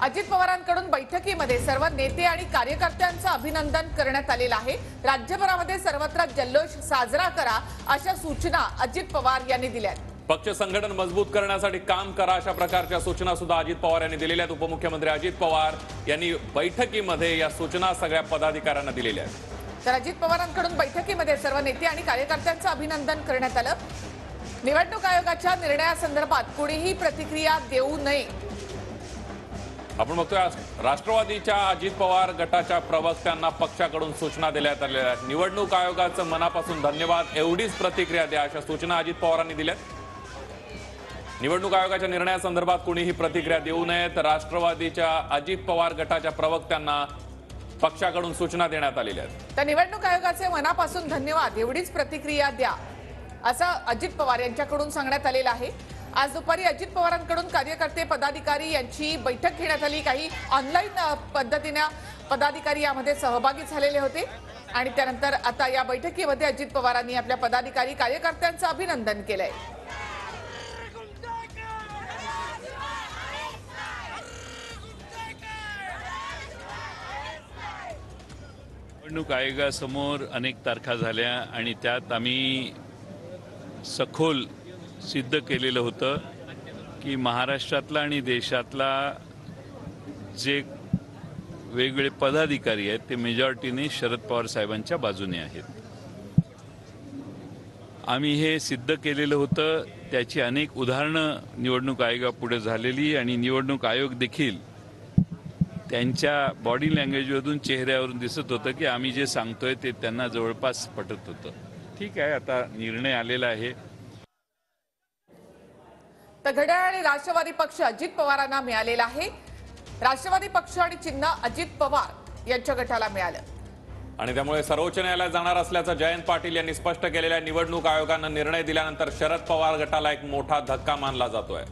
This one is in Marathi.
अजित पवारांकडून बैठकीमध्ये सर्व नेते आणि कार्यकर्त्यांचं अभिनंदन करण्यात आलेलं आहे। राज्यभरामध्ये सर्वत्र जल्लोष साजरा करा अशा सूचना अजित पवार यांनी दिल्या आहेत। पक्ष संघटन मजबूत करण्यासाठी काम करा अशा प्रकारच्या सूचना सुद्धा अजित पवार यांनी दिलेल्या आहेत। उपमुख्यमंत्री अजित पवार यांनी बैठकीमध्ये या सूचना सगळ्या पदाधिकाऱ्यांना दिलेल्या आहेत। तर अजित पवारांकडून बैठकीमध्ये सर्व नेते आणि कार्यकर्त्यांचं अभिनंदन करण्यात आलं। निवडणूक आयोगाच्या निर्णयासंदर्भात कोणीही प्रतिक्रिया देऊ नये। आपण बघतोय राष्ट्रवादीच्या अजित पवार गटाच्या प्रवक्त्यांना पक्षाकडून सूचना देण्यात आलेल्या आहेत। निवडणूक आयोगाचं मनापासून धन्यवाद, एवढीच प्रतिक्रिया द्या अशा सूचना अजित पवारांनी दिल्यात। निवडणूक आयोगाच्या निर्णयासंदर्भात कोणीही प्रतिक्रिया देऊ नयेत। राष्ट्रवादीच्या अजित पवार गटाच्या प्रवक्त्यांना पक्षाकडून सूचना देण्यात आलेल्या आहेत। तर निवडणूक आयोगाचे मनापासून धन्यवाद, एवढीच प्रतिक्रिया द्या असं अजित पवार यांच्याकडून सांगण्यात आलेलं आहे। आज दुपारी अजित पवारांकडून कार्यकर्ते पदाधिकारी यांची बैठक घेण्यात आली। काही ऑनलाईन पद्धतीने पदाधिकारी यामध्ये सहभागी झालेले होते आणि त्यानंतर आता या बैठकीमध्ये अजित पवारांनी आपल्या पदाधिकारी कार्यकर्त्यांचं अभिनंदन केलंय। निवडणूक आयोगासमोर अनेक तारखा झाल्या आणि त्यात आम्ही सखोल सिद्ध केलेलं होतं की महाराष्ट्रातला आणि देशातला जे वेगवेगळे पदाधिकारी आहेत ते मेजॉरिटीने शरद पवार साहेबांच्या बाजूने आहेत। आम्ही हे सिद्ध केलेलं होतं, त्याची अनेक उदाहरणं निवडणूक आयोगापुढे झालेली आणि निवडणूक आयोग देखील त्यांच्या बॉडी लँग्वेजमधून चेहऱ्यावरून दिसत होतं की आम्ही जे सांगतोय ते त्यांना जवळपास पटत होतं। ठीक आहे, आता निर्णय आलेला आहे। तर घड्याळ आणि राष्ट्रवादी पक्ष अजित पवारांना मिळालेला आहे। राष्ट्रवादी पक्ष आणि चिन्ह अजित पवार यांच्या गटाला मिळालं आणि त्यामुळे सर्वोच्च न्यायालयात जाणार असल्याचं जयंत पाटील यांनी स्पष्ट केलेल्या निवडणूक आयोगानं निर्णय दिल्यानंतर शरद पवार गटाला एक मोठा धक्का मानला जातोय।